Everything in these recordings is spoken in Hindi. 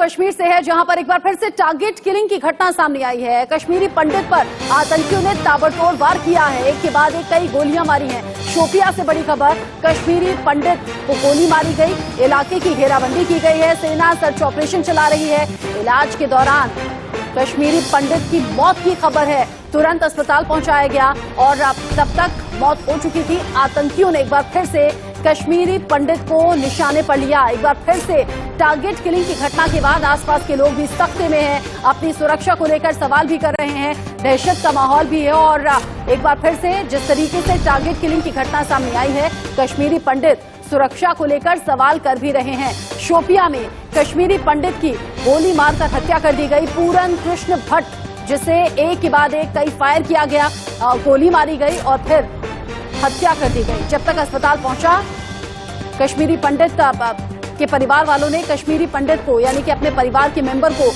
कश्मीर से है, जहां पर एक बार फिर से टारगेट किलिंग की घटना सामने आई है। कश्मीरी पंडित पर आतंकियों ने ताबड़तोड़ वार किया है, एक के बाद एक कई गोलियां मारी हैं। शोपिया से बड़ी खबर, कश्मीरी पंडित को गोली मारी गई, इलाके की घेराबंदी की गई है, सेना सर्च ऑपरेशन चला रही है। इलाज के दौरान कश्मीरी पंडित की मौत की खबर है, तुरंत अस्पताल पहुंचाया गया और तब तक मौत हो चुकी थी। आतंकियों ने एक बार फिर से कश्मीरी पंडित को निशाने पर लिया। एक बार फिर से टारगेट किलिंग की घटना के बाद आसपास के लोग भी सख्ते में हैं, अपनी सुरक्षा को लेकर सवाल भी कर रहे हैं, दहशत का माहौल भी है। और एक बार फिर से जिस तरीके से टारगेट किलिंग की घटना सामने आई है, कश्मीरी पंडित सुरक्षा को लेकर सवाल कर भी रहे हैं। शोपिया में कश्मीरी पंडित की गोली मारकर हत्या कर दी गई। पूरन कृष्ण भट्ट, जिसे एक के बाद एक कई फायर किया गया, गोली मारी गई और फिर हत्या कर दी गई। जब तक अस्पताल पहुंचा, कश्मीरी पंडित के परिवार वालों ने कश्मीरी पंडित को, यानी कि अपने परिवार के मेंबर को,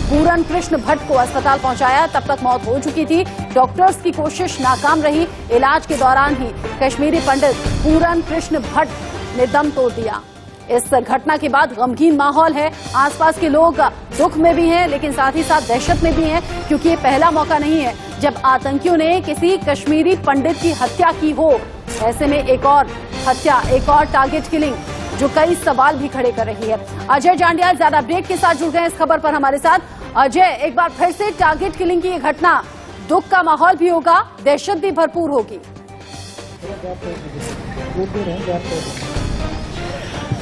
पूरन कृष्ण भट्ट को अस्पताल पहुंचाया। तब तक मौत हो चुकी थी। डॉक्टर्स की कोशिश नाकाम रही। इलाज के दौरान ही कश्मीरी पंडित पूरन कृष्ण भट्ट ने दम तोड़ दिया। इस घटना के बाद गमगीन माहौल है। आसपास के लोग दुख में भी हैं, लेकिन साथ ही साथ दहशत में भी हैं, क्योंकि ये पहला मौका नहीं है जब आतंकियों ने किसी कश्मीरी पंडित की हत्या की हो। ऐसे में एक और हत्या, एक और टारगेट किलिंग, जो कई सवाल भी खड़े कर रही है। अजय जांडियाल ज्यादा अपडेट के साथ जुड़ गए इस खबर पर हमारे साथ। अजय, एक बार फिर से टारगेट किलिंग की ये घटना, दुख का माहौल भी होगा, दहशत भी भरपूर होगी।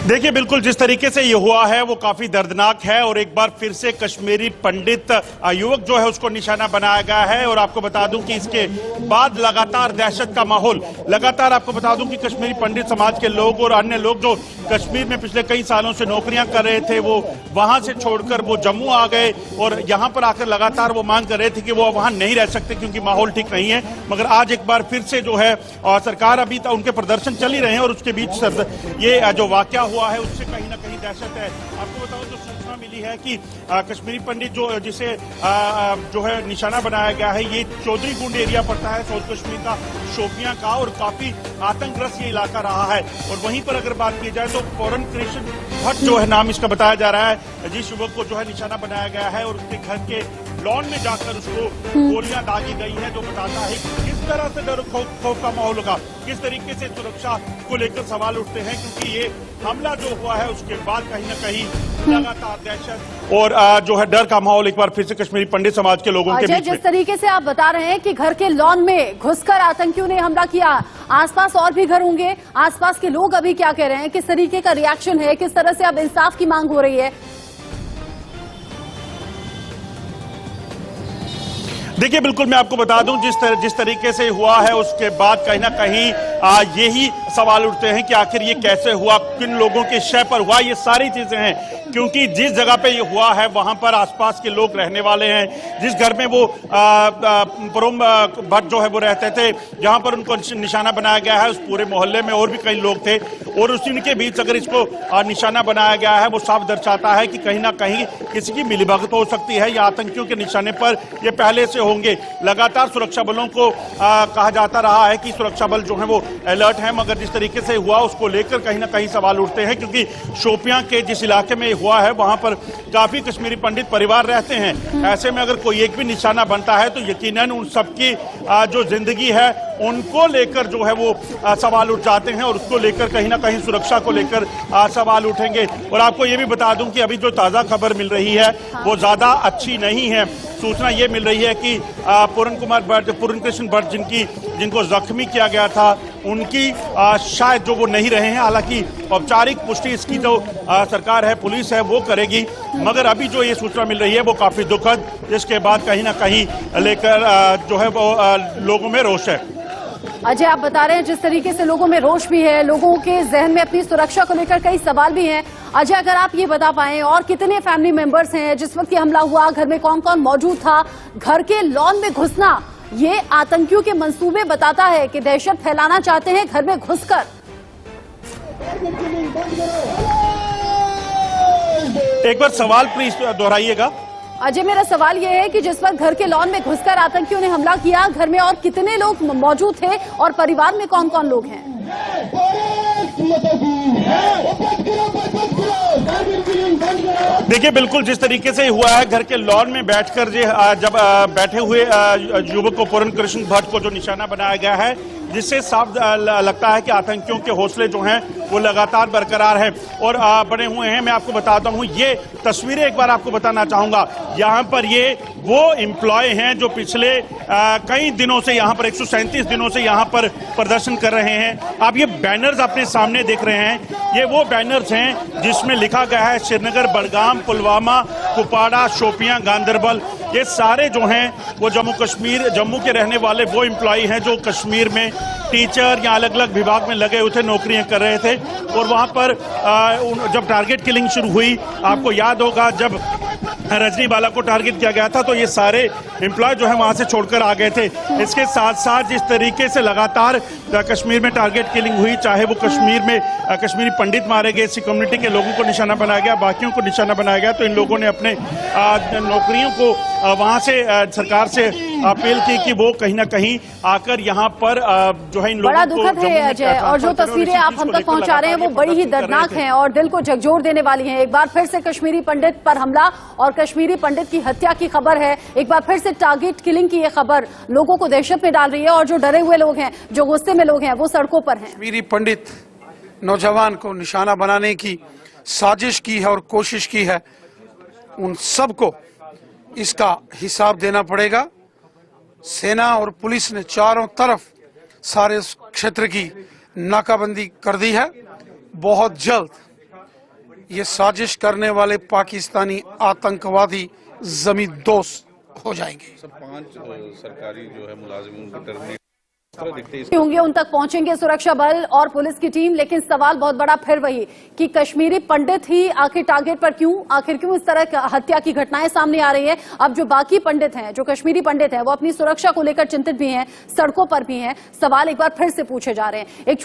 देखिए, बिल्कुल जिस तरीके से ये हुआ है वो काफी दर्दनाक है और एक बार फिर से कश्मीरी पंडित युवक जो है उसको निशाना बनाया गया है। और आपको बता दूं कि इसके बाद लगातार दहशत का माहौल, लगातार आपको बता दूं कि कश्मीरी पंडित समाज के लोग और अन्य लोग जो कश्मीर में पिछले कई सालों से नौकरियां कर रहे थे, वो वहां से छोड़कर वो जम्मू आ गए और यहां पर आकर लगातार वो मांग कर रहे थे कि वो वहां नहीं रह सकते क्योंकि माहौल ठीक नहीं है। मगर आज एक बार फिर से जो है सरकार, अभी तक उनके प्रदर्शन चल ही रहे हैं और उसके बीच ये जो वाकया हुआ है उससे कहीं ना कहीं दहशत है। आपको बताऊं, जो सूचना मिली है कि कश्मीरी पंडित जिसे जो है निशाना बनाया गया है, ये चौधरी गुंड एरिया पड़ता है साउथ कश्मीर का, शोपियां का, और काफी आतंकग्रस्त ये इलाका रहा है। और वहीं पर अगर बात की जाए तो पूरन कृष्ण भट्ट जो है नाम इसका बताया जा रहा है, जिस युवक को जो है निशाना बनाया गया है और उसके घर के लॉन में जाकर उसको गोलियां दागी गई है, जो बताता है किस तरह से डर खौफ का माहौल होगा, किस तरीके से सुरक्षा को लेकर सवाल उठते हैं, क्योंकि ये हमला जो हुआ है उसके बाद कहीं ना कहीं लगातार दहशत और जो है डर का माहौल एक बार फिर से कश्मीरी पंडित समाज के लोगों के बीच में। जिस तरीके से आप बता रहे हैं कि घर के लॉन में घुसकर आतंकियों ने हमला किया, आसपास और भी घर होंगे, आसपास के लोग अभी क्या कह रहे हैं, किस तरीके का रिएक्शन है, किस तरह से अब इंसाफ की मांग हो रही है? देखिए, बिल्कुल मैं आपको बता दूं, जिस तरीके से हुआ है उसके बाद कहीं ना कहीं यही सवाल उठते हैं कि आखिर ये कैसे हुआ, किन लोगों के शय पर हुआ, ये सारी चीजें हैं। क्योंकि जिस जगह पे ये हुआ है वहां पर आसपास के लोग रहने वाले हैं। जिस घर में वो पूरन भट्ट जो है वो रहते थे, जहां पर उनको निशाना बनाया गया है, उस पूरे मोहल्ले में और भी कई लोग थे और उसी के बीच अगर इसको निशाना बनाया गया है, वो साफ दर्शाता है कि कहीं ना कहीं किसी की मिलीभगत हो सकती है या आतंकियों के निशाने पर ये पहले से होंगे। लगातार सुरक्षा बलों को कहा जाता रहा है कि सुरक्षा बल जो है वो अलर्ट है, मगर जिस तरीके से हुआ उसको लेकर कहीं ना कहीं सवाल उठते हैं, क्योंकि शोपियां के जिस इलाके में हुआ है वहां पर काफी कश्मीरी पंडित परिवार रहते हैं। ऐसे में अगर कोई एक भी निशाना बनता है तो यकीनन उन सबकी जो जिंदगी है उनको लेकर जो है वो सवाल उठ जाते हैं और उसको लेकर कहीं ना कहीं सुरक्षा को लेकर सवाल उठेंगे। और आपको ये भी बता दूं कि अभी जो ताजा खबर मिल रही है वो ज्यादा अच्छी नहीं है। सूचना ये मिल रही है कि पूरन कृष्ण भट्ट जिनको जख्मी किया गया था, उनकी शायद जो वो नहीं रहे हैं। हालांकि औपचारिक पुष्टि इसकी जो सरकार है, पुलिस है, वो करेगी, मगर अभी जो ये सूचना मिल रही है वो काफी दुखद, जिसके बाद कहीं ना कहीं लेकर जो है वो लोगों में रोष है। अजय, आप बता रहे हैं जिस तरीके से लोगों में रोष भी है, लोगों के जहन में अपनी सुरक्षा को लेकर कई सवाल भी हैं। अजय, अगर आप ये बता पाएं, और कितने फैमिली मेंबर्स हैं जिस वक्त ये हमला हुआ, घर में कौन कौन मौजूद था? घर के लॉन में घुसना ये आतंकियों के मंसूबे बताता है कि दहशत फैलाना चाहते हैं घर में घुसकर। एक बार सवाल प्लीज दोहराइएगा। अजय, मेरा सवाल यह है कि जिस वक्त घर के लॉन में घुसकर आतंकियों ने हमला किया, घर में और कितने लोग मौजूद थे और परिवार में कौन कौन लोग हैं? देखिए बिल्कुल जिस तरीके से हुआ है, घर के लॉन में बैठकर जब बैठे हुए युवक को पूर्ण कृष्ण भट्ट को जो निशाना बनाया गया है, जिससे साफ लगता है कि आतंकियों के हौसले जो हैं वो लगातार बरकरार हैं और बने हुए हैं। मैं आपको बताता हूं, ये तस्वीरें एक बार आपको बताना चाहूंगा। यहाँ पर ये वो एम्प्लॉय हैं जो पिछले कई दिनों से यहाँ पर 137 दिनों से यहाँ पर प्रदर्शन कर रहे हैं। आप ये बैनर्स अपने सामने देख रहे हैं, ये वो बैनर्स हैं जिसमें लिखा गया है श्रीनगर, बडगाम, पुलवामा, कुपवाड़ा, शोपियां, गांदरबल। ये सारे जो हैं वो जम्मू के रहने वाले वो एम्प्लॉय हैं जो कश्मीर में टीचर या अलग अलग विभाग में लगे हुए थे, नौकरियां कर रहे थे। और वहां पर जब टारगेट किलिंग शुरू हुई, आपको याद होगा जब रजनीवाला को टारगेट किया गया था तो ये सारे एम्प्लॉय जो है वहां से छोड़कर आ गए थे। इसके साथ साथ जिस तरीके से लगातार कश्मीर में टारगेट किलिंग हुई, चाहे वो कश्मीर में कश्मीरी पंडित मारे गए, इसी कम्युनिटी के लोगों को निशाना बनाया गया, बाकियों को निशाना बनाया गया, तो इन लोगों ने अपने नौकरियों को वहां से सरकार से अपील की कि वो कहीं ना कहीं आकर यहाँ पर जो है इन लोगों बड़ा को दुखद है अजय, और जो तस्वीरें आप हम तक पहुंचा रहे हैं वो बड़ी ही दर्दनाक हैं और दिल को झकझोर देने वाली हैं। एक बार फिर से कश्मीरी पंडित पर हमला और कश्मीरी पंडित की हत्या की खबर है। एक बार फिर से टारगेट किलिंग की ये खबर लोगों को दहशत में डाल रही है और जो डरे हुए लोग हैं, जो गुस्से में लोग हैं, वो सड़कों पर हैं। कश्मीरी पंडित नौजवान को निशाना बनाने की साजिश की है और कोशिश की है, उन सबको इसका हिसाब देना पड़ेगा। सेना और पुलिस ने चारों तरफ सारे क्षेत्र की नाकाबंदी कर दी है। बहुत जल्द ये साजिश करने वाले पाकिस्तानी आतंकवादी जमींदोज हो जाएंगे। सब 5 सरकारी जो है मुलाजिम उनको टर्मिनेट होंगे, उन तक पहुंचेंगे सुरक्षा बल और पुलिस की टीम। लेकिन सवाल बहुत बड़ा फिर वही कि कश्मीरी पंडित ही आखिर टारगेट पर क्यों, आखिर क्यों इस तरह हत्या की घटनाएं सामने आ रही है। अब जो बाकी पंडित हैं, जो कश्मीरी पंडित हैं, वो अपनी सुरक्षा को लेकर चिंतित भी हैं, सड़कों पर भी हैं। सवाल एक बार फिर से पूछे जा रहे हैं। एक